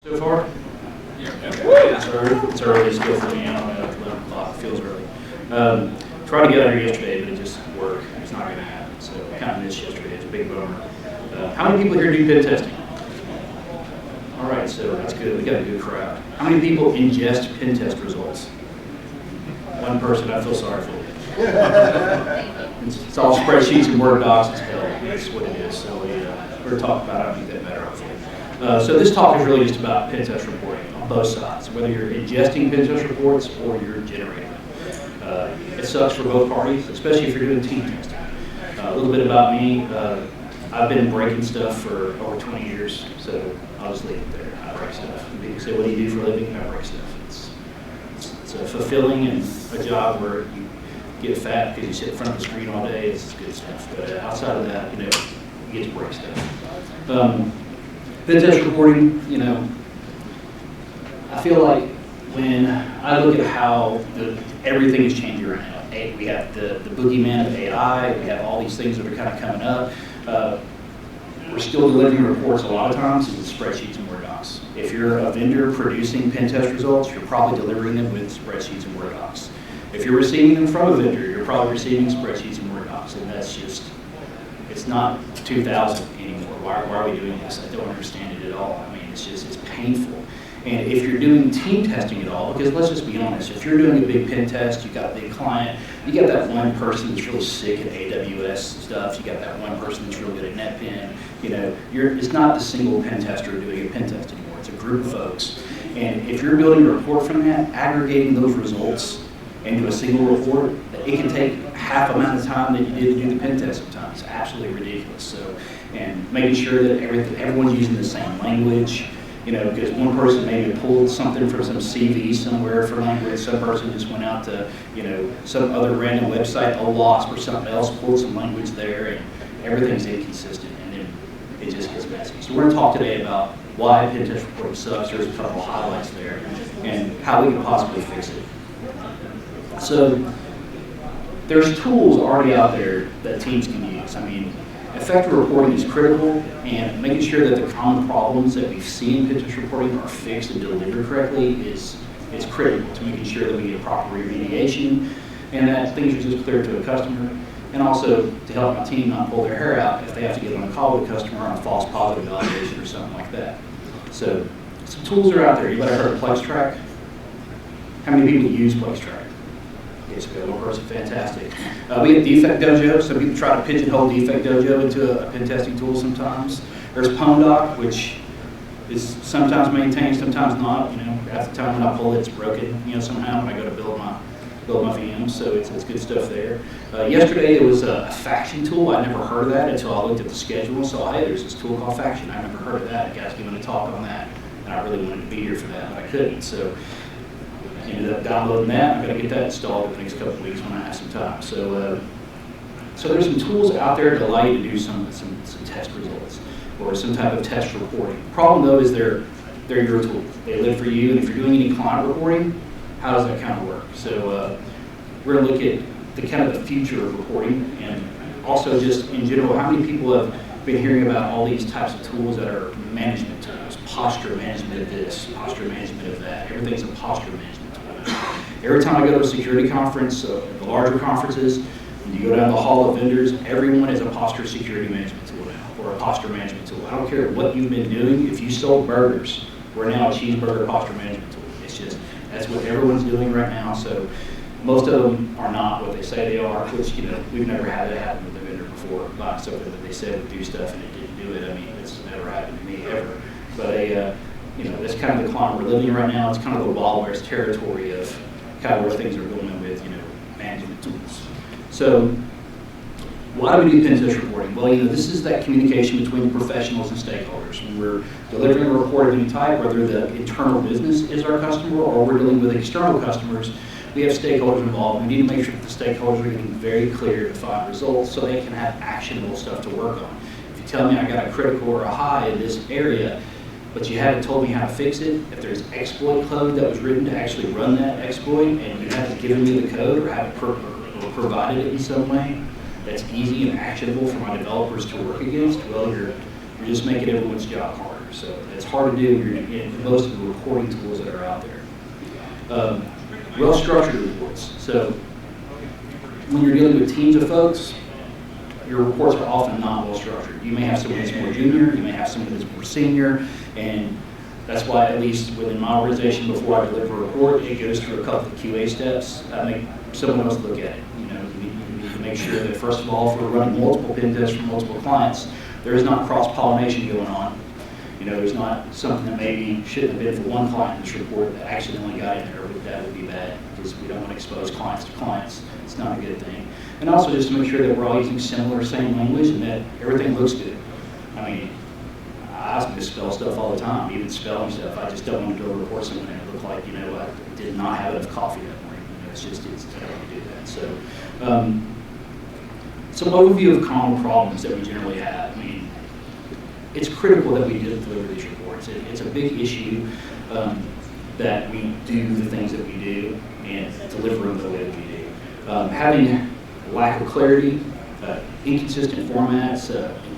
So far? Yeah. It's early still for me. I don't know, 11 o'clock. It feels early. Tried to get out here yesterday, but it just worked. It's not going to happen. So I kind of missed yesterday. It's a big bummer. How many people here do pen testing? All right, so that's good. We got a good crowd. How many people ingest pen test results? One person. I feel sorry for you. It's all spreadsheets and Word docs. It's hell. That's what it is. So we're going to talk about how to make that better, hopefully. So this talk is really just about pen test reporting on both sides, whether you're ingesting pen test reports or you're generating them. It sucks for both parties, especially if you're doing team testing. A little bit about me. I've been breaking stuff for over 20 years, so I'll just leave it there. I break stuff. People say, what do you do for a living? I break stuff. It's a fulfilling and a job where you get fat because you sit in front of the screen all day. It's good stuff. But outside of that, you get to break stuff. Pen test reporting, I feel like when I look at how everything is changing right now, we have the boogeyman of AI, we have all these things that are kind of coming up. We're still delivering reports a lot of times in spreadsheets and Word docs. If you're a vendor producing pen test results, you're probably delivering them with spreadsheets and Word docs. If you're receiving them from a vendor, you're probably receiving spreadsheets and Word docs, and that's just, it's not 2000 anymore. Why are we doing this? I don't understand it at all. I mean, it's painful. And if you're doing team testing at all, because let's just be honest, if you're doing a big pen test, you've got a big client, you got that one person that's really sick at AWS stuff, you got that one person that's really good at NetPen, it's not the single pen tester doing a pen test anymore, it's a group of folks. And if you're building a report from that, aggregating those results into a single report, it can take half the amount of time that you did to do the pen test sometimes. It's absolutely ridiculous. So, and making sure that everyone's using the same language, because one person maybe pulled something from some CV somewhere for language, some person just went out to, some other random website, OWASP or something else, pulled some language there, and everything's inconsistent, and then it just gets messy. So we're going to talk today about why pen test reporting sucks. There's a couple of highlights there, and how we can possibly fix it. So there's tools already out there that teams can use. I mean, effective reporting is critical, and making sure that the common problems that we see in pen test reporting are fixed and delivered correctly is critical to making sure that we get proper remediation and that things are just clear to a customer, and also to help my team not pull their hair out if they have to get on a call with a customer on a false positive validation or something like that. So some tools are out there. You might have heard of PlexTrack. How many people use PlexTrack? Yes, we have one person, fantastic. We have Defect Dojo. Some people try to pigeonhole Defect Dojo into a pen testing tool sometimes. There's PwnDoc, which is sometimes maintained, sometimes not. At the time when I pull it, it's broken, somehow when I go to build my VMs, so it's good stuff there. Yesterday, there was a faction tool. I never heard of that until I looked at the schedule and saw, hey, there's this tool called Faction. I never heard of that. The guy's giving a talk on that, and I really wanted to be here for that, but I couldn't. So ended up downloading that. I'm going to get that installed in the next couple of weeks when I have some time. So there's some tools out there that allow you to do some test results or some type of test reporting. The problem though is they're your tool. They live for you, and if you're doing any client reporting, how does that kind of work? So we're going to look at the kind of the future of reporting, and also just in general, how many people have been hearing about all these types of tools that are management tools, posture management of this, posture management of that. Everything's a posture management. Every time I go to a security conference, the larger conferences, when you go down the hall of vendors, everyone is a posture security management tool now, or a posture management tool. I don't care what you've been doing. If you sold burgers, we're now a cheeseburger posture management tool. It's just, that's what everyone's doing right now. So most of them are not what they say they are, which, we've never had that happen with a vendor before. Buying something that they said would do stuff and it didn't do it. I mean, it's never happened to me ever. But that's kind of the climate we're living in right now. It's kind of the Wild West territory of kind of where things are going with, management tools. So why do we do pen test reporting? Well, this is that communication between professionals and stakeholders. When we're delivering a report of any type, whether the internal business is our customer or we're dealing with external customers, we have stakeholders involved. We need to make sure that the stakeholders are getting very clear, defined results so they can have actionable stuff to work on. If you tell me I got a critical or a high in this area, but you haven't told me how to fix it, if there's exploit code that was written to actually run that exploit and you haven't given me the code or haven't provided it in some way that's easy and actionable for my developers to work against, well, you're You're just making everyone's job harder. So it's hard to do in most of the reporting tools that are out there. Well-structured reports. So when you're dealing with teams of folks, your reports are often not well-structured. You may have someone that's more junior, you may have someone that's more senior, and that's why, at least within my organization, before I deliver a report, it goes through a couple of QA steps. I make someone else look at it. You need to make sure that, first of all, if we're running multiple pen tests for multiple clients, there is not cross-pollination going on. There's not something that maybe shouldn't have been for one client in this report that accidentally got in there, but that would be bad because we don't want to expose clients to clients. It's not a good thing. And also just to make sure that we're all using similar, same language and that everything looks good. I mean, I misspell stuff all the time, even spelling stuff. I just don't want to go report something and it look like, I did not have enough coffee that morning. It's terrible to do that. So, some overview of common problems that we generally have. I mean, it's critical that we deliver these reports. It's a big issue that we do the things that we do and deliver them the way that we do. Having lack of clarity, inconsistent formats,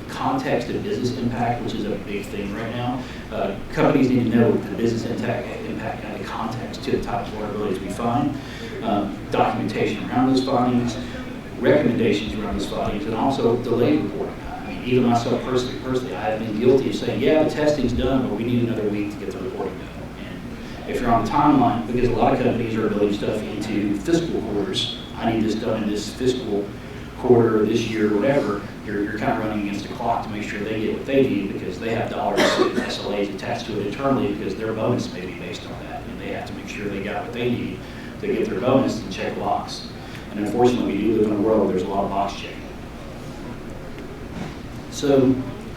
context and business impact, which is a big thing right now. Companies need to know the business impact and the context to the type of vulnerabilities we find, documentation around those findings, recommendations around those findings, and also delayed reporting. I mean, even myself personally, I have been guilty of saying, yeah, the testing's done, but we need another week to get the reporting done. And if you're on the timeline, because a lot of companies are building stuff into fiscal quarters, I need this done in this fiscal quarter, this year, whatever, you're kind of running against the clock to make sure they get what they need because they have dollars and SLAs attached to it internally because their bonus may be based on that, and they have to make sure they got what they need to get their bonus and check box. And unfortunately, we do live in a world where there's a lot of box checking. So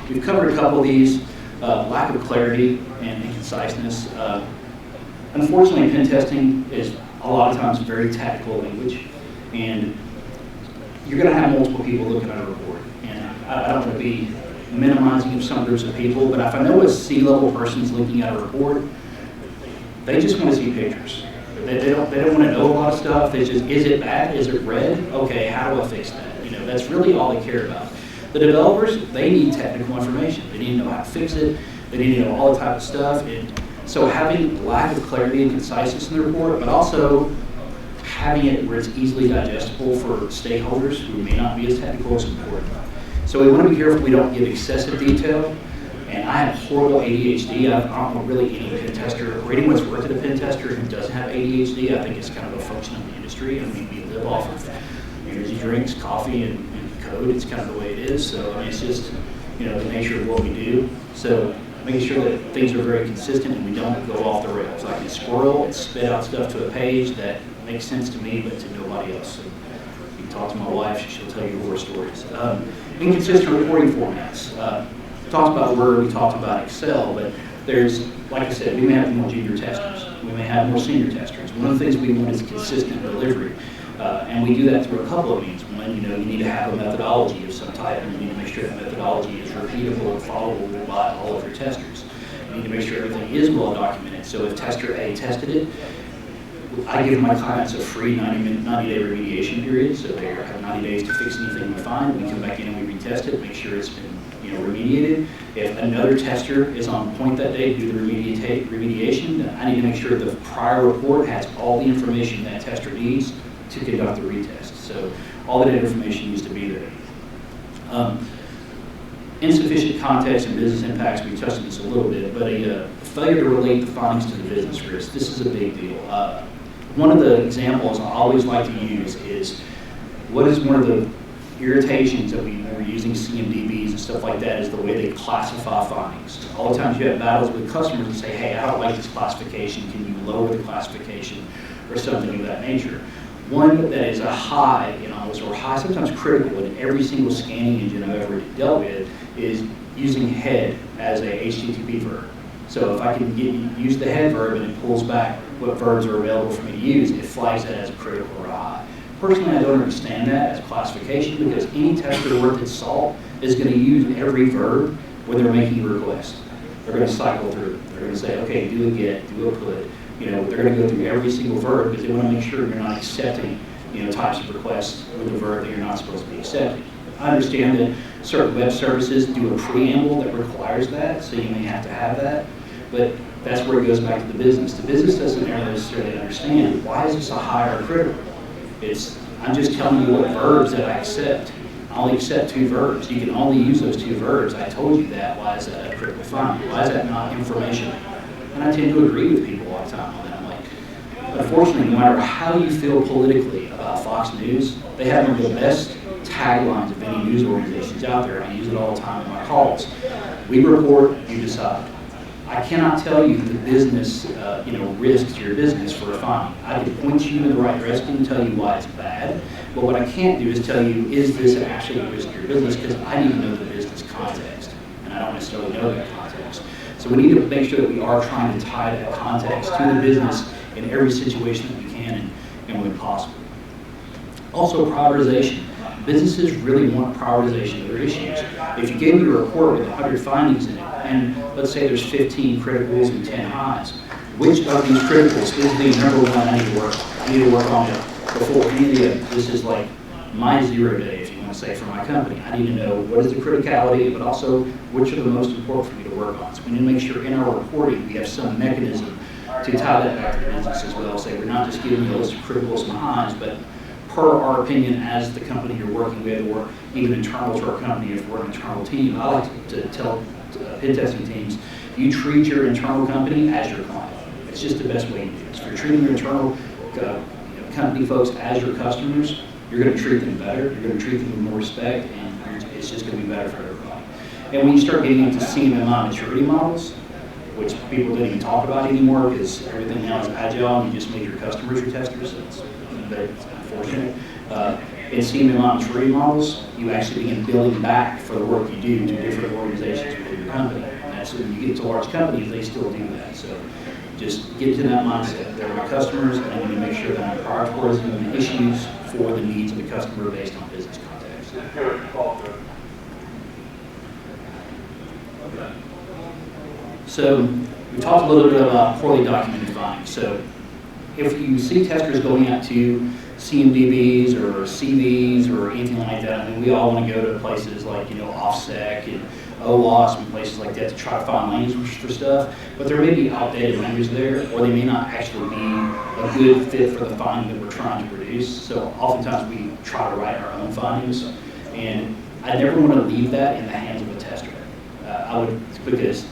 we've covered a couple of these, lack of clarity and conciseness. Unfortunately, pen testing is a lot of times very tactical language, and you're going to have multiple people looking at a report. And I don't want to be minimizing some groups of people, but if I know a C-level person's looking at a report, they just want to see pictures. They don't want to know a lot of stuff. They just, is it bad? Is it red? Okay, how do I fix that? That's really all they care about. The developers, they need technical information. They need to know how to fix it. They need to know all the type of stuff. And so having lack of clarity and conciseness in the report, but also having it where it's easily digestible for stakeholders who may not be as technical is important. So we want to be careful we don't give excessive detail. And I have horrible ADHD. I don't know really any pen tester or anyone who's worked at a pen tester who doesn't have ADHD. I think it's kind of a function of the industry. I mean, we live off of energy drinks, coffee, and code. It's kind of the way it is. So I mean, it's just the nature of what we do. So making sure that things are very consistent and we don't go off the rails. I can squirrel and spit out stuff to a page that makes sense to me, but to nobody else. So you can talk to my wife; she'll tell you horror stories. Inconsistent reporting formats. We talked about Word, we talked about Excel, but there's, like I said, we may have more junior testers. We may have more senior testers. One of the things we want is consistent delivery. And we do that through a couple of means. One, you need to have a methodology of some type, and you need to make sure that methodology is repeatable and followable by all of your testers. You need to make sure everything is well documented. So if tester A tested it, I give my clients a free 90-day remediation period, so they have 90 days to fix anything we find. We come back in and we retest it, make sure it's been remediated. If another tester is on point that day to do the remediation, then I need to make sure the prior report has all the information that tester needs to conduct the retest. So all that information needs to be there. Insufficient context and business impacts, we touched on this a little bit, but a failure to relate the findings to the business risk. This is a big deal. One of the examples I always like to use is what is one of the irritations that we were using CMDBs and stuff like that is the way they classify findings. All the times you have battles with customers and say, hey, I don't like this classification, can you lower the classification or something of that nature. One that is a high, or high, sometimes critical in every single scanning engine I've ever dealt with is using head as a HTTP verb. So if I can use the head verb and it pulls back what verbs are available for me to use, it flags that as a critical or a high. Personally, I don't understand that as classification because any tester worth its salt is going to use every verb when they're making a request. They're going to cycle through. They're going to say, okay, do a get, do a put. They're going to go through every single verb because they want to make sure you're not accepting, types of requests with a verb that you're not supposed to be accepting. I understand that certain web services do a preamble that requires that, so you may have to have that, but that's where it goes back to the business. The business doesn't necessarily understand, why is this a high or critical? I'm just telling you what verbs that I accept. I only accept 2 verbs. You can only use those 2 verbs. I told you that. Why is that a critical finding? Why is that not information? And I tend to agree with people all the time on that. I'm like, unfortunately, no matter how you feel politically about Fox News, they have one of the best taglines of any news organizations out there. I use it all the time in my calls. We report, you decide. I cannot tell you the business, risks to your business for a finding. I can point you in the right direction and tell you why it's bad, but what I can't do is tell you, is this an actual risk to your business, because I need to know the business context, and I don't necessarily know that context. So we need to make sure that we are trying to tie that context to the business in every situation that we can and when possible. Also, prioritization. Businesses really want prioritization of their issues. If you gave me a report with 100 findings in it, and let's say there's 15 criticals and 10 highs, which of these criticals is the number one I need to work on? I need to work on it before any of the other. This is like my 0 day, if you want to say, for my company. I need to know what is the criticality, but also which are the most important for me to work on. So we need to make sure in our reporting we have some mechanism to tie that back to the business as well. Say we're not just giving you a list of criticals and highs, but per our opinion as the company you're working with, or even internal to our company if we're an internal team. I like to tell pen testing teams, you treat your internal company as your client. It's just the best way to do it. If you're treating your internal company folks as your customers, you're going to treat them better, you're going to treat them with more respect, and it's just going to be better for everybody. And when you start getting into CMMI maturity models, which people don't even talk about anymore because everything now is agile and you just make your customers your testers, it's unfortunate. In CMMI maturity models, you actually begin building back for the work you do to different organizations within your company. And that's when you get to large companies, they still do that. So just get to that mindset. They're my customers, and I need to make sure that I'm prioritizing the issues for the needs of the customer based on business context. So we talked a little bit about poorly documented findings. So if you see testers going out to CMDBs or CVs or anything like that, I mean, we all want to go to places like, OffSec and OWASP and places like that to try to find language for stuff, but there may be outdated language there, or they may not actually be a good fit for the finding that we're trying to produce. So oftentimes we try to write our own findings, and I never want to leave that in the hands of a tester. Because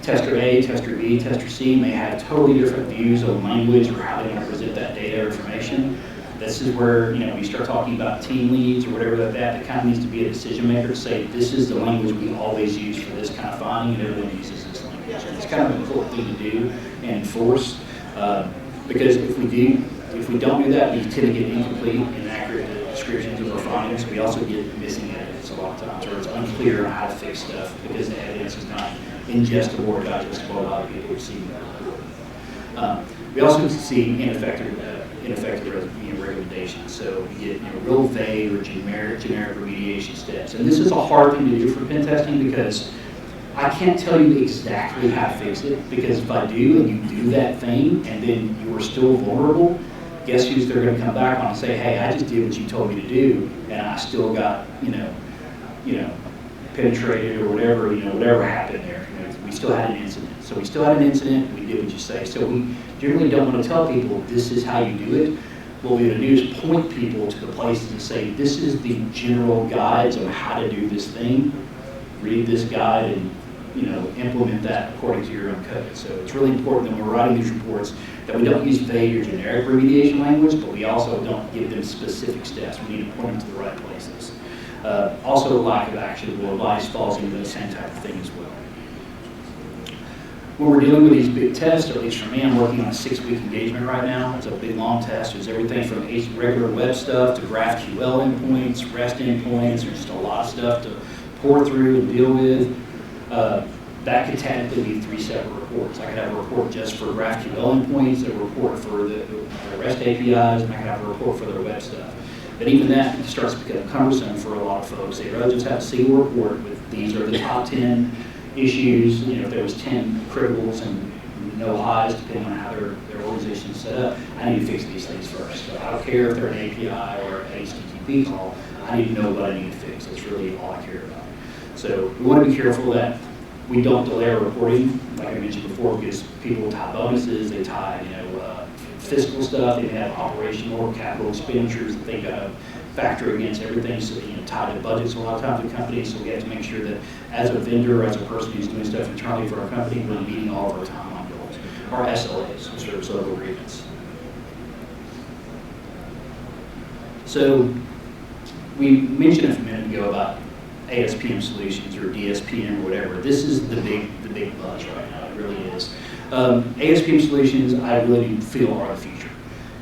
tester A, tester B, tester C may have totally different views on language or how they want to present that data or information. This is where, we start talking about team leads or whatever like that. It kind of needs to be a decision maker to say, this is the language we always use for this kind of finding, and everyone uses this language. And it's kind of an important thing to do and enforce, because if we don't do that, we tend to get incomplete, inaccurate descriptions of our findings. We also get missing evidence a lot of times, or it's unclear on how to fix stuff because the evidence is not ingestible or digestible by the people receiving that. We also see ineffective recommendations. So we get real vague or generic remediation steps. And this is a hard thing to do for pen testing because I can't tell you exactly how to fix it, because if I do and you do that thing and then you are still vulnerable, guess who's they're going to come back on and say, hey, I just did what you told me to do and I still got, penetrated or whatever, whatever happened there. We still had an incident. So we still had an incident, we did what you say. So we generally don't want to tell people this is how you do it. What we want to do is point people to the places and say, this is the general guides on how to do this thing. Read this guide and implement that according to your own code. So it's really important that when we're writing these reports that we don't use vague or generic remediation language, but we also don't give them specific steps. We need to point them to the right places. Also, lack of actionable advice falls into the same type of thing as well. When we're dealing with these big tests, or at least for me, I'm working on a 6-week engagement right now. It's a big, long test. There's everything from regular web stuff to GraphQL endpoints, REST endpoints. There's just a lot of stuff to pour through and deal with. That could technically be 3 separate reports. I could have a report just for GraphQL endpoints, a report for the REST APIs, and I could have a report for their web stuff. But even that starts to become cumbersome for a lot of folks. They'd rather just have a single report with these are the top 10 issues. If there was 10 criticals and no highs, depending on how their organization is set up, I need to fix these things first. So I don't care if they're an API or an HTTP call. I I need to know what I need to fix. That's really all I care about. So we want to be careful that we don't delay our reporting, like I mentioned before, because people tie bonuses, they tie, fiscal stuff, they have operational or capital expenditures that they got to factor against everything, so tie to budgets a lot of times with companies. So we have to make sure that as a vendor, as a person who's doing stuff internally for our company, we're meeting all of our timeline goals, our SLAs, service level agreements. So we mentioned a minute ago about ASPM solutions or DSPM or whatever. This is the big buzz right now. It really is. ASPM solutions, I really do feel are the future.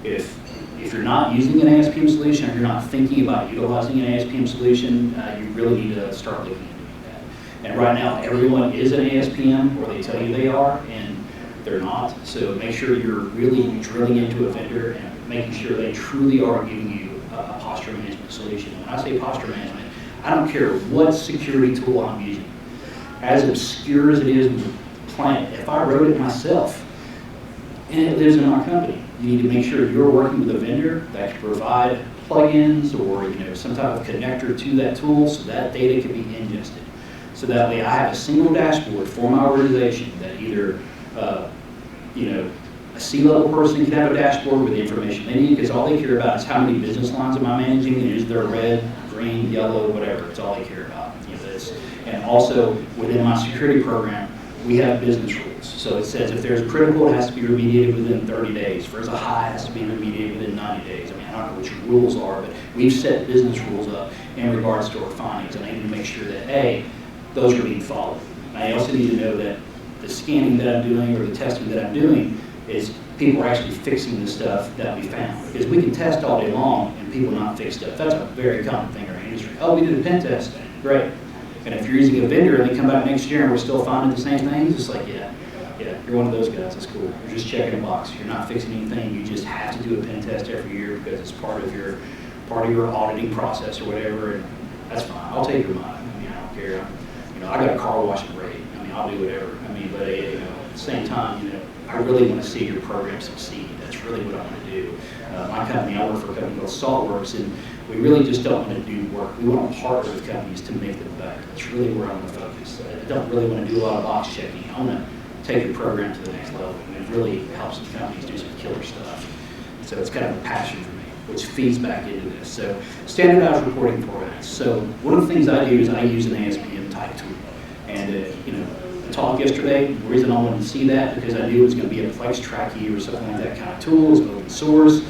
If you're not using an ASPM solution, or you're not thinking about utilizing an ASPM solution, you really need to start looking into that. And right now, everyone is an ASPM, or they tell you they are, and they're not. So make sure you're really drilling into a vendor and making sure they truly are giving you a posture management solution. When I say posture management, I don't care what security tool I'm using. As obscure as it is with the planet, if I wrote it myself and it lives in our company, you need to make sure you're working with a vendor that can provide plugins or some type of connector to that tool so that data can be ingested. So that way I have a single dashboard for my organization that either a C-level person can have a dashboard with the information they need, because all they care about is how many business lines am I managing, and is there red, green, yellow, whatever. It's all they care about. And also within my security program, we have business rules. So it says if there's a critical, it has to be remediated within 30 days. If there's a high, it has to be remediated within 90 days. I don't know what your rules are, but we've set business rules up in regards to our findings, and I need to make sure that A, those are being followed. I also need to know that the scanning that I'm doing or the testing that I'm doing is people are actually fixing the stuff that we found. Because we can test all day long and people not fix stuff. That's a very common thing in our industry. Oh, we did a pen test. Great. And if you're using a vendor and they come back next year and we're still finding the same things, it's like, yeah, you're one of those guys. That's cool. You're just checking a box. You're not fixing anything. You just have to do a pen test every year because it's part of your auditing process or whatever. And that's fine. I'll take your money. I don't care. I got a car wash and rate. I'll do whatever. But at the same time, I really want to see your program succeed. That's really what I want to do. My company, I work for a company called Saltworks, and we really just don't want to do work. We want to partner with companies to make them better. That's really where I want to focus. I don't really want to do a lot of box checking. I want to take your program to the next level, and it really helps the companies do some killer stuff. So it's kind of a passion for me, which feeds back into this. So standardized reporting formats. So one of the things I do is I use an ASPM type tool. And I talked yesterday, the reason I wanted to see that because I knew it was going to be a Flex Tracky or something like that kind of tool. It's open source,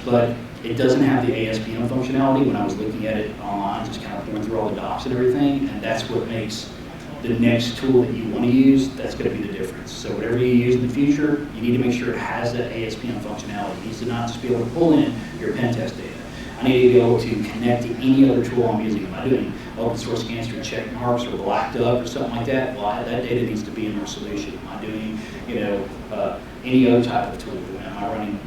but it doesn't have the ASPM functionality. When I was looking at it online, just kind of going through all the docs and everything, and that's what makes the next tool that you want to use, that's going to be the difference. So whatever you use in the future, you need to make sure it has that ASPM functionality. It needs to not just be able to pull in your pen test data. I need to be able to connect to any other tool I'm using. Am I doing open source scans through check marks or blacked up or something like that? Well, that data needs to be in our solution. Am I doing, any other type of tool? Am I running?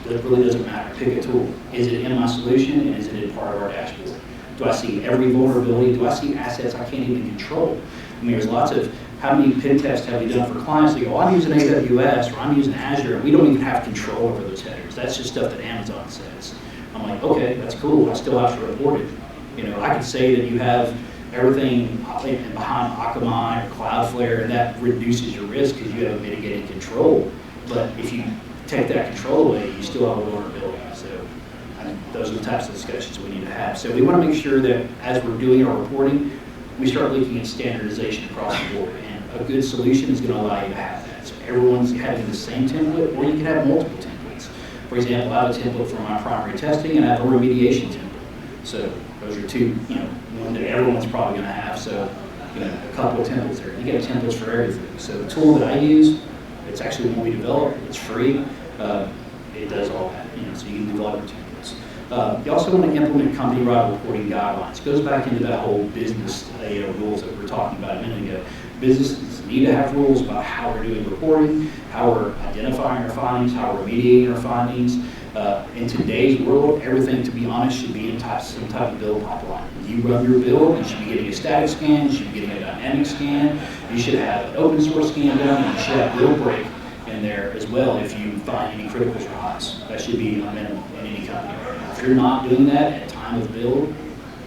It really doesn't matter. Pick a tool. Is it in my solution and is it in part of our dashboard? Do I see every vulnerability? Do I see assets I can't even control? There's lots of, how many pen tests have we done for clients? They go, I'm using AWS or I'm using Azure, and we don't even have control over those headers. That's just stuff that Amazon says. I'm like, okay, that's cool. I still have to report it. I could say that you have everything behind Akamai or Cloudflare, and that reduces your risk because you have mitigated control. But if you take that control away, you still have a vulnerability. So those are the types of discussions we need to have. So we want to make sure that as we're doing our reporting, we start looking at standardization across the board. And a good solution is going to allow you to have that. So everyone's having the same template, or you can have multiple templates. For example, I have a template for my primary testing, and I have a remediation template. So those are two, one that everyone's probably going to have. So, a couple of templates there. You get templates for everything. So the tool that I use, it's actually one we developed. It's free. It does all that. So you can develop your templates. You also want to implement company-wide reporting guidelines. It goes back into that whole business rules that we were talking about a minute ago. Businesses need to have rules about how we're doing reporting, how we're identifying our findings, how we're remediating our findings. In today's world, everything, to be honest, should be in some type of build pipeline. You run your build, you should be getting a static scan, you should be getting a dynamic scan, you should have an open source scan done, and you should have build break in there as well if you find any criticals or highs. That should be a minimum in any company right now. If you're not doing that at time of build,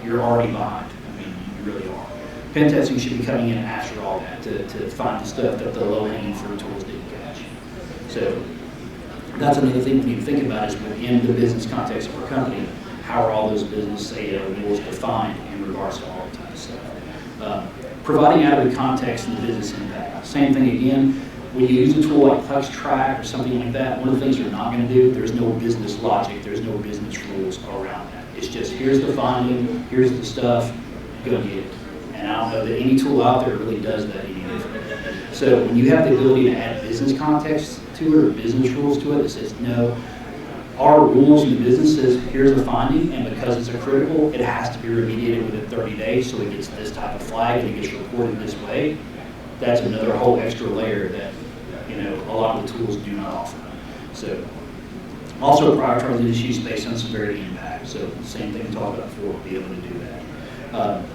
you're already behind. I mean, you really are. Pen testing should be coming in after all that to find the stuff that the low-hanging fruit tools didn't catch. So that's another thing we need to think about is within the business context of our company, how are all those business rules defined in regards to all that type of stuff. Providing added context in the business impact. Same thing again, when you use a tool like Plex Track or something like that, one of the things you're not going to do, there's no business logic, there's no business rules around that. It's just, here's the finding, here's the stuff, go get it. And I don't know that any tool out there really does that any different. So when you have the ability to add business context to it or business rules to it that says, no, our rules in the business says, here's the finding, and because it's a critical, it has to be remediated within 30 days, so it gets this type of flag and it gets reported this way. That's another whole extra layer that, you know, a lot of the tools do not offer. So, also prioritizing issues based on severity and impact. So, same thing we talked about before, be able to do that.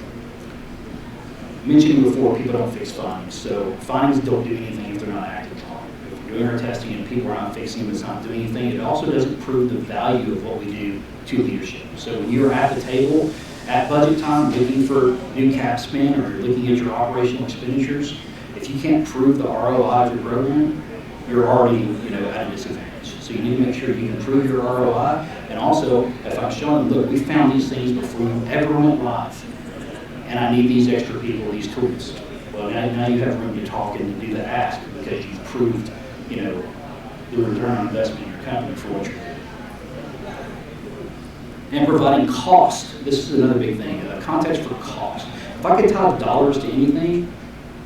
Mentioning before, people don't fix findings. So, findings don't do anything if they're not acted upon. If we're doing our testing and people are not fixing them, it's not doing anything. It also doesn't prove the value of what we do to leadership. So, when you're at the table at budget time looking for new cap spend or you're looking at your operational expenditures, if you can't prove the ROI of your program, you're already, you know, at a disadvantage. So you need to make sure you can prove your ROI. And also, if I'm showing them, look, we found these things before you ever went live, and I need these extra people, these tools. Well, now you have room to talk and to do the ask because you've proved, you know, the return on investment in your company for what you're doing. And providing cost. This is another big thing. Context for cost. If I could tie dollars to anything,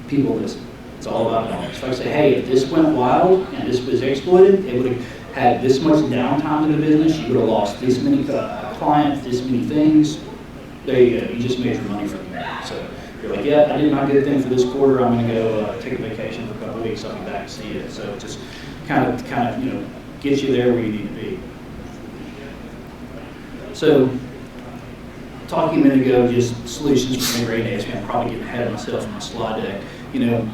people listen. It's all about dollars. If I say, hey, if this went wild and this was exploited, it would have had this much downtime in the business, you would have lost this many clients, this many things. There you go. You just made your money from there. So you're like, yeah, I did my good thing for this quarter. I'm going to go take a vacation for a couple of weeks. I'll be back to see it. So it just kind of, you know, gets you there where you need to be. So, talking a minute ago, just solutions for integrated ASP. I'm probably getting ahead of myself in my slide deck. You know,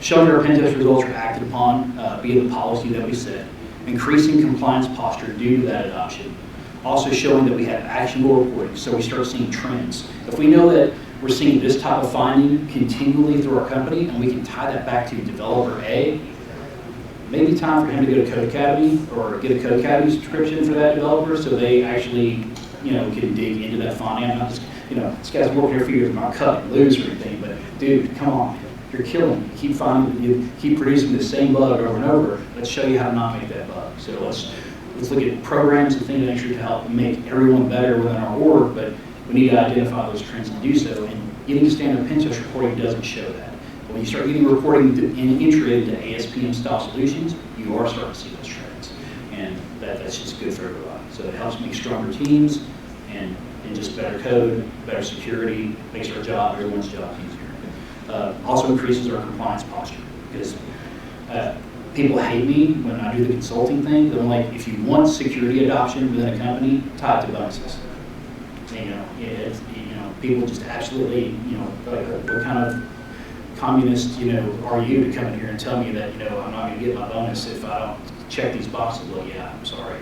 showing that our pen test results are acted upon, be the policy that we set, increasing compliance posture due to that adoption. Also showing that we have actionable reporting, so we start seeing trends. If we know that we're seeing this type of finding continually through our company, and we can tie that back to developer A, maybe time for him to go to Code Academy or get a Code Academy subscription for that developer so they actually, you know, can dig into that finding. I'm not just, you know, this guy's working here for years, I'm not cut and lose or anything, but dude, come on, you're killing me. Keep finding, you keep producing the same bug over and over. Let's show you how to not make that bug. So let's look at programs and things to help make everyone better within our org, but we need to identify those trends and do so. And getting standard pen test reporting doesn't show that. When you start getting reporting integrated into ASPM style solutions, you are starting to see those trends. And that's just good for everybody. So it helps make stronger teams and just better code, better security, makes our job, everyone's job easier. Also increases our compliance posture because people hate me when I do the consulting thing. They're like, if you want security adoption within a company, tie it to bonuses. You know, people just absolutely, you know, like, what kind of communist, you know, are you to come in here and tell me that, you know, I'm not going to get my bonus if I don't check these boxes? Well, yeah, I'm sorry.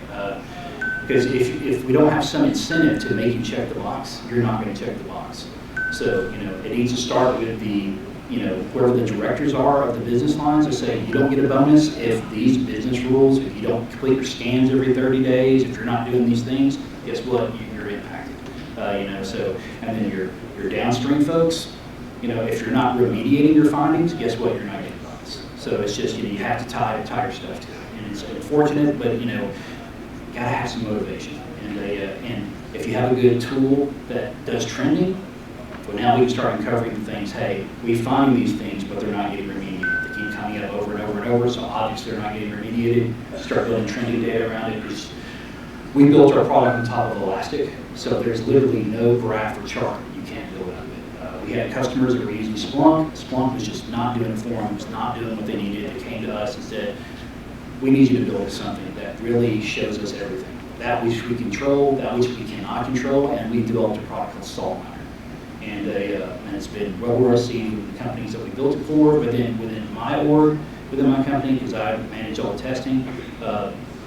Because if we don't have some incentive to make you check the box, you're not going to check the box. So, you know, it needs to start with the, you know, wherever the directors are of the business lines to say, you don't get a bonus if these business rules, if you don't complete your scans every 30 days, if you're not doing these things, guess what? You're impacted. You know, so, and then your downstream folks, you know, if you're not remediating your findings, guess what? You're not getting bonus. So it's just, you know, you have to tie your stuff to it. And it's unfortunate, but, you know, you gotta have some motivation. And if you have a good tool that does trending, well, now we can start uncovering things. Hey, we find these things, but they're not getting remediated. They keep coming up over and over and over, so obviously they're not getting remediated. Start building trending data around it. We built our product on top of Elastic, so there's literally no graph or chart that you can't build out of it. We had customers that were using Splunk. Splunk was just not doing it for them, was not doing what they needed. They came to us and said, we need you to build something that really shows us everything. That which we control, that which we cannot control, and we developed a product called SaltMiner. And it's been well received with the companies that we built it for, but then within my org, within my company, because I manage all the testing,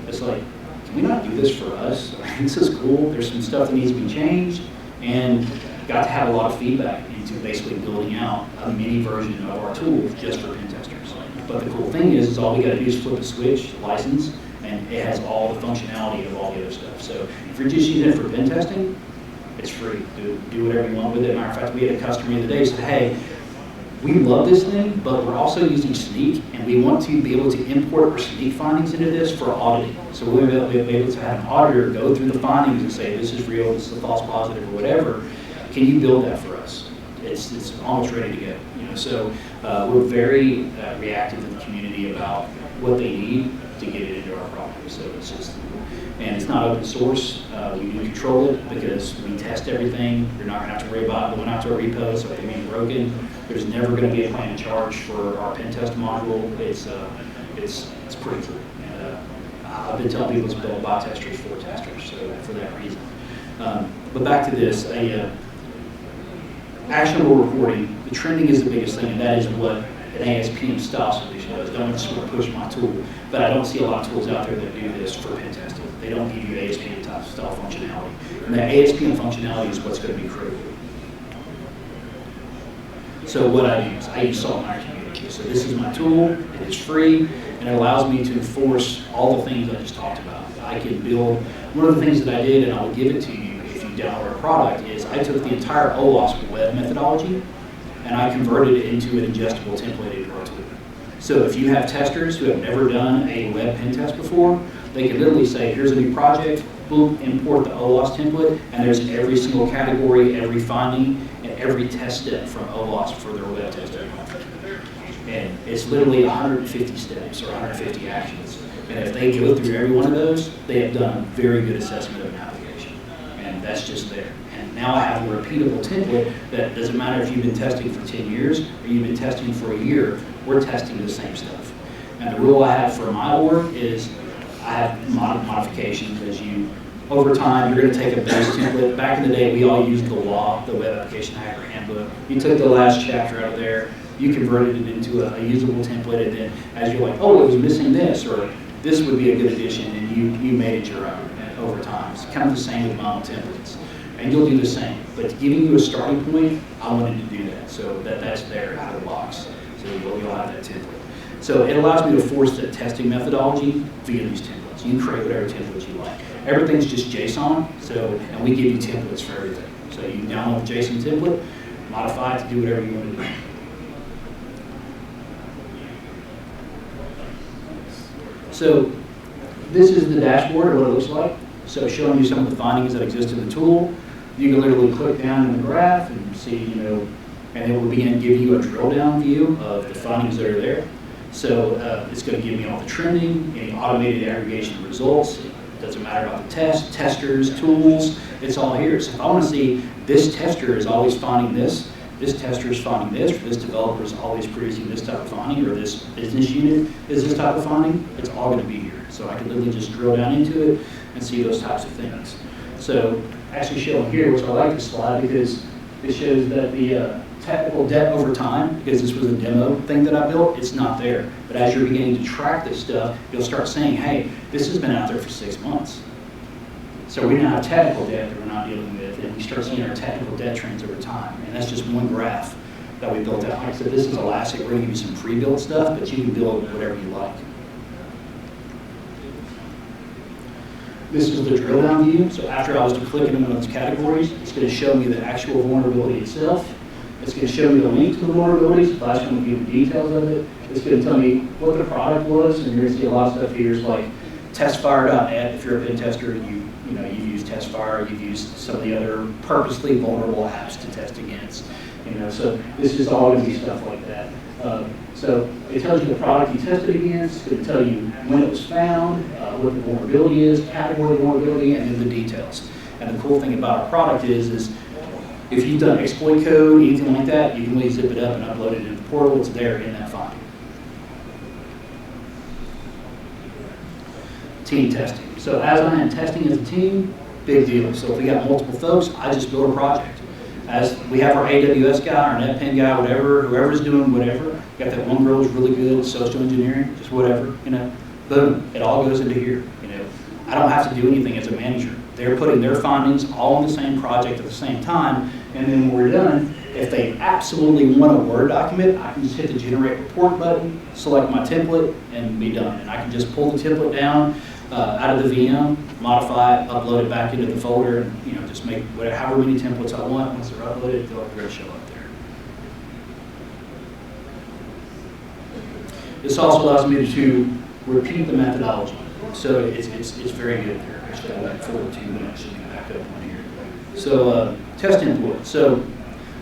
it's like, can we not do this for us? This is cool. There's some stuff that needs to be changed, and got to have a lot of feedback into basically building out a mini version of our tool just for pen testers. But the cool thing is all we got to do is flip a switch, license, and it has all the functionality of all the other stuff. So if you're just using it for pen testing, it's free. Do whatever you want with it. Matter of fact, we had a customer the other day who said, hey, we love this thing, but we're also using Sneak, and we want to be able to import our Sneak findings into this for auditing. So we'll be able to have an auditor go through the findings and say, this is real, this is a false positive, or whatever. Can you build that for us? It's almost ready to go. So we're very reactive in the community about what they need to get it into our product. So it's just, and it's not open source. We do control it because we test everything. You're not going to have to worry about going out to a repo, so if they being broken. There's never going to be a plan and charge for our pen test module. It's pretty cool. And I've been telling people it's built by testers for testers, so for that reason. But back to this, actionable reporting. The trending is the biggest thing, and that is what an ASPM style solution does. Don't just sort of push my tool, but I don't see a lot of tools out there that do this for pen testing. They don't give you ASPM type style functionality, and that ASPM functionality is what's going to be critical. So what I use Salt in Community. So this is my tool, it is free, and it allows me to enforce all the things I just talked about. I can build, one of the things that I did, and I will give it to you if you download our product, is I took the entire OWASP web methodology, and I converted it into an ingestible template into our tool. So if you have testers who have never done a web pen test before, they can literally say, here's a new project, boom, import the OWASP template, and there's every single category, every finding, and every test step from OWASP for their web testing. And it's literally 150 steps or 150 actions. And if they go through every one of those, they have done a very good assessment of an application. And that's just there. And now I have a repeatable template that doesn't matter if you've been testing for 10 years or you've been testing for a year, we're testing the same stuff. And the rule I have for my work is I have modifications as you, over time, you're going to take a base template. Back in the day, we all used the law, the Web Application Hacker Handbook. You took the last chapter out of there, you converted it into a usable template, and then as you're like, oh, it was missing this, or this would be a good addition, and you made it your own over time. It's kind of the same with my own templates. And you'll do the same. But giving you a starting point, I wanted to do that. So that's there out of the box. So you'll have that template. So it allows me to force the testing methodology via these templates. You can create whatever templates you like. Everything's just JSON, and we give you templates for everything. So you can download the JSON template, modify it to do whatever you want to do. So this is the dashboard, what it looks like. So showing you some of the findings that exist in the tool. You can literally click down in the graph and see, and it will begin to give you a drill down view of the findings that are there. So it's going to give me all the trending, any automated aggregation results. It doesn't matter about the test, testers, tools, it's all here. So if I want to see this tester is always finding this tester is finding this, or this developer is always producing this type of finding, or this business unit is this type of finding, it's all going to be here. So I can literally just drill down into it and see those types of things. So actually showing here, which I like this slide because it shows that the technical debt over time, because this was a demo thing that I built, it's not there. But as you're beginning to track this stuff, you'll start saying, hey, this has been out there for 6 months. So we now have technical debt that we're not dealing with, and we start seeing our technical debt trends over time. And that's just one graph that we built out. Like I said, this is Elastic. We're going to give you some pre-built stuff, but you can build whatever you like. This is the drill down view. So after I was to click in one of those categories, it's going to show me the actual vulnerability itself. It's going to show me the link to the vulnerabilities. That's going to give the details of it. It's going to tell me what the product was, and you're going to see a lot of stuff here like testfire.net. If you're a pen tester, you've used Testfire, you've used some of the other purposely vulnerable apps to test against. So this is all going to be stuff like that. So it tells you the product you tested against. It's going to tell you when it was found, what the vulnerability is, category of vulnerability, and then the details. And the cool thing about our product is if you've done exploit code, anything like that, you can really zip it up and upload it into the portal. It's there in that file. Team testing. So as I am testing as a team, big deal. So if we got multiple folks, I just build a project. As we have our AWS guy, our NetPen guy, whatever, whoever's doing whatever, got that one girl who's really good at social engineering, just whatever, boom, it all goes into here. I don't have to do anything as a manager. They're putting their findings all in the same project at the same time, And then when we're done, if they absolutely want a Word document, I can just hit the Generate Report button, select my template, and be done. And I can just pull the template down out of the VM, modify it, upload it back into the folder, and just make whatever, however many templates I want. Once they're uploaded, they're going to show up there. This also allows me to repeat the methodology. So it's very good there. Actually, I went forward 2 minutes and back up one here. So test import. So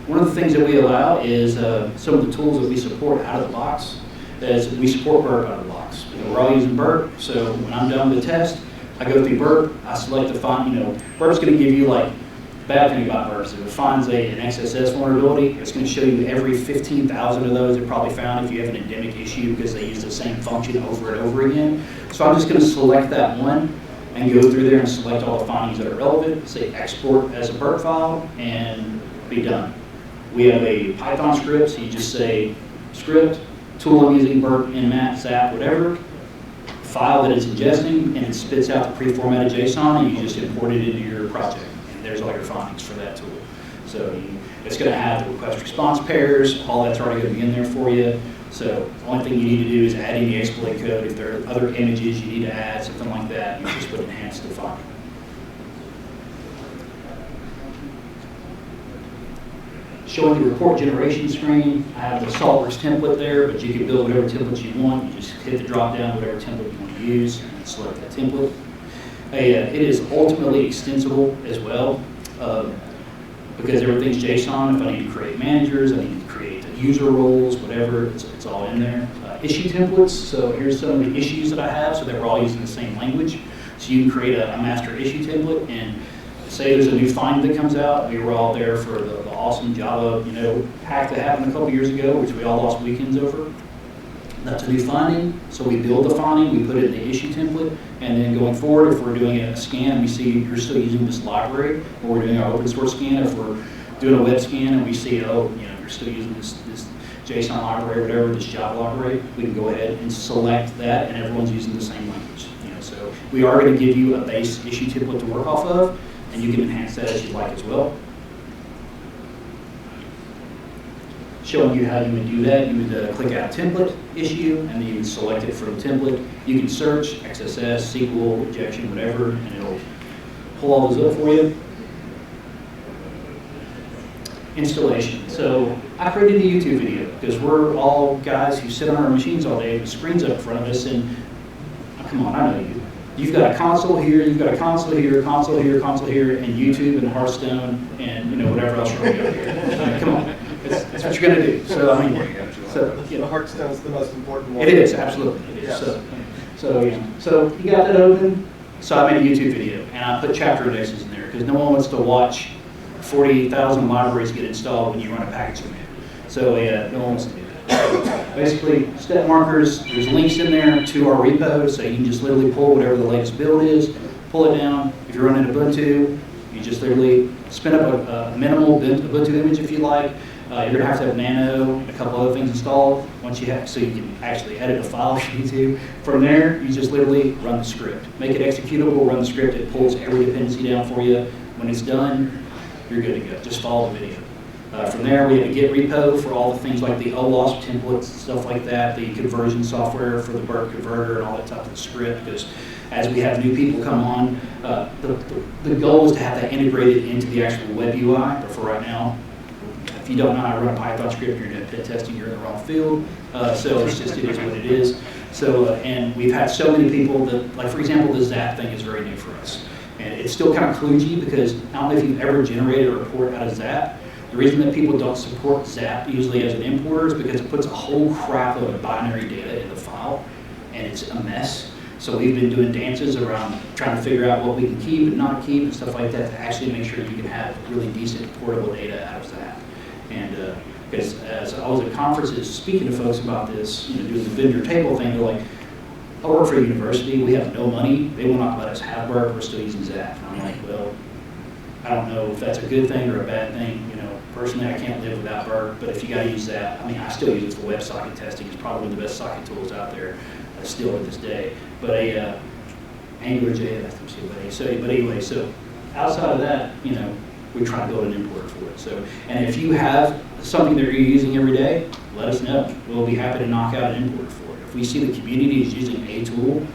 one of the things that we allow is some of the tools that we support out of the box. Is we support Burp out of the box. We're all using Burp, so when I'm done with the test, I go through Burp, I select the font. Burp's going to give you bad thing about Burp is if it finds an XSS vulnerability, it's going to show you every 15,000 of those it probably found if you have an endemic issue because they use the same function over and over again. So I'm just going to select that one and go through there and select all the findings that are relevant, say export as a Burp file, and be done. We have a Python script, so you just say script, tool I'm using, Burp, Nmat, Zap, whatever, file that it's ingesting, and it spits out the pre-formatted JSON, and you just import it into your project. And there's all your findings for that tool. So it's going to have the request response pairs, all that's already going to be in there for you. So the only thing you need to do is add in the exploit code. If there are other images you need to add, something like that, you just would enhance the file. Showing the report generation screen, I have the SaltWorks template there, but you can build whatever templates you want. You just hit the drop down, whatever template you want to use, and select that template. It is ultimately extensible as well, because everything's JSON. If I need to create managers, I need to create user roles, whatever, it's all in there. Issue templates, so here's some of the issues that I have, so that we're all using the same language. So you can create a master issue template, and say there's a new find that comes out. We were all there for the awesome Java, hack that happened a couple years ago, which we all lost weekends over. That's a new finding, so we build the finding, we put it in the issue template, and then going forward, if we're doing a scan, we see you're still using this library, or we're doing our open source scan, if we're doing a web scan and we see, you're still using this JSON library, whatever, this Java library, we can go ahead and select that, and everyone's using the same language. So we are going to give you a base issue template to work off of, and you can enhance that as you like as well. Showing you how you would do that, you would click out template issue, and then you would select it from template. You can search XSS, SQL, injection, whatever, and it'll pull all those up for you. Installation. So I created a YouTube video because we're all guys who sit on our machines all day with screens up in front of us, and come on, I know you. You've got a console here, you've got a console here, console here, console here, and YouTube and Hearthstone and whatever else you're going to do here. Come on, that's what you're going to do. So the Hearthstone's the most important one. It is, absolutely. It is. Yes. So you got that open. So I made a YouTube video and I put chapter indexes in there because no one wants to watch 40,000 libraries get installed when you run a package command. So no one wants to do that. Basically, step markers, there's links in there to our repo, so you can just literally pull whatever the latest build is, pull it down. If you're running Ubuntu, you just literally spin up a minimal Ubuntu image if you like. You're going to have Nano and a couple other things installed once you have, so you can actually edit a file if you need to. From there, you just literally run the script. Make it executable, run the script, it pulls every dependency down for you. When it's done, you're good to go. Just follow the video. From there, we have a Git repo for all the things like the OWASP templates, stuff like that, the conversion software for the Burp converter and all that type of script, because as we have new people come on, the goal is to have that integrated into the actual web UI, but for right now, if you don't know how to run a Python script, you're doing pit testing, you're in the wrong field, so it is what it is. So, and we've had so many people that, like for example, the Zap thing is very new for us. And it's still kind of kludgy because I don't know if you've ever generated a report out of Zap. The reason that people don't support Zap usually as an importer is because it puts a whole crap of binary data in the file, and it's a mess. So we've been doing dances around trying to figure out what we can keep and not keep and stuff like that to actually make sure you can have really decent portable data out of Zap. And because as I was at conferences speaking to folks about this, doing the vendor table thing, they're like, I work for a university, we have no money, they will not let us have Burp, we're still using Zap. And I'm like, well, I don't know if that's a good thing or a bad thing. Personally, I can't live without Burp, but if you got to use that, I still use it for WebSocket testing. It's probably one of the best socket tools out there still to this day. But AngularJS, but anyway, so outside of that, we try to build an import for it. So, and if you have something that you're using every day, let us know. We'll be happy to knock out an import for it. If we see the community is using a tool,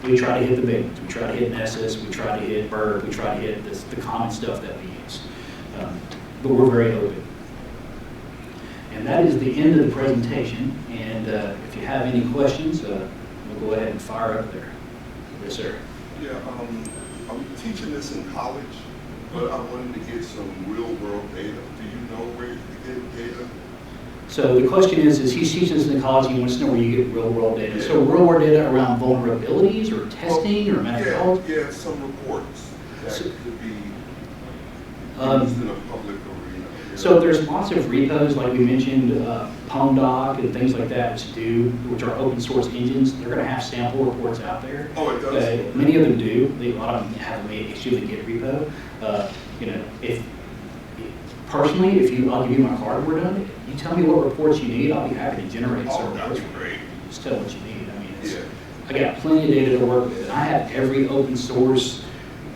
we try to hit the big ones. We try to hit Nessus, we try to hit Bird, we try to hit the common stuff that we use. But we're very open. And that is the end of the presentation. And if you have any questions, we'll go ahead and fire up there. Yes, sir. Yeah, I'm teaching this in college, but I wanted to get some real-world data. Do you know where you get data? So the question is he's teaching this in college, he wants to know where you get real-world data. Yeah. So real-world data around vulnerabilities or testing or methodology? Yeah, some reports that could be used in a public arena. So there's lots of repos, like we mentioned, PwnDoc and things like that, which are open source engines. They're going to have sample reports out there. Oh, it does? Many of them do. A lot of them have made issue the Git repo. Personally, I'll give you my card, we're done. You tell me what reports you need, I'll be happy to generate certain that's reports. great. Just tell what you need. I mean, I got plenty of data to work with. And I have every open source,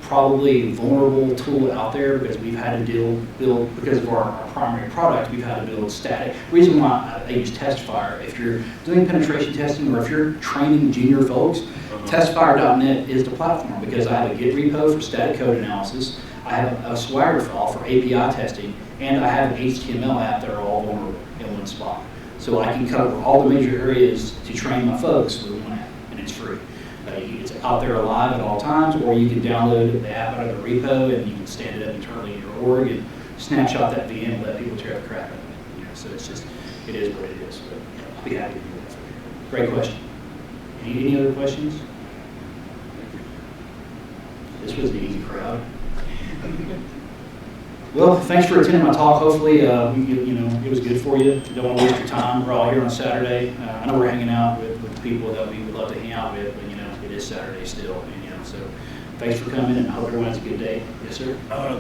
probably vulnerable tool out there because we've had to build, because of our primary product, we've had to build static. Reason why I use Testfire, if you're doing penetration testing or if you're training junior folks, Testfire.net is the platform because I have a Git repo for static code analysis, I have a Swagger file for API testing, and I have an HTML app that are all vulnerable in one spot. So I can cover all the major areas to train my folks with one app, and it's free. It's out there alive at all times, or you can download the app out of the repo and you can stand it up internally in your org and snapshot that VM and let people tear the crap out of it. So it's just, it is what it is. But I'll be happy to do that for you. Great question. Any other questions? This was an easy crowd. Well, thanks for attending my talk. Hopefully, it was good for you. Don't want to waste your time. We're all here on Saturday. I know we're hanging out with people that we would love to hang out with, but it is Saturday still. And, so thanks for coming, and I hope everyone has a good day. Yes, sir. I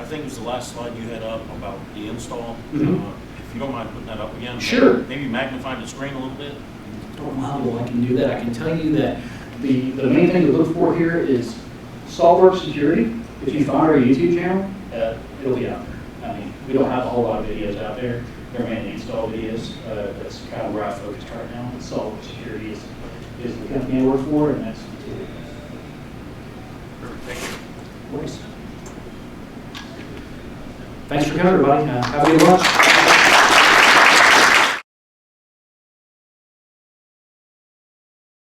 think it was the last slide you had up about the install. Mm-hmm. If you don't mind putting that up again. Sure. Maybe magnify the screen a little bit. Don't mind, well, I can do that. I can tell you that the main thing to look for here is SolveWorks security. If you find our YouTube channel, it'll be out there. I mean, we don't have a whole lot of videos out there. They're mainly install videos. That's kind of where I focused right now. But SolveWorks security is the company I work for, and that's the tool. Thank you. Of course. Thanks for coming, everybody. Have a good lunch.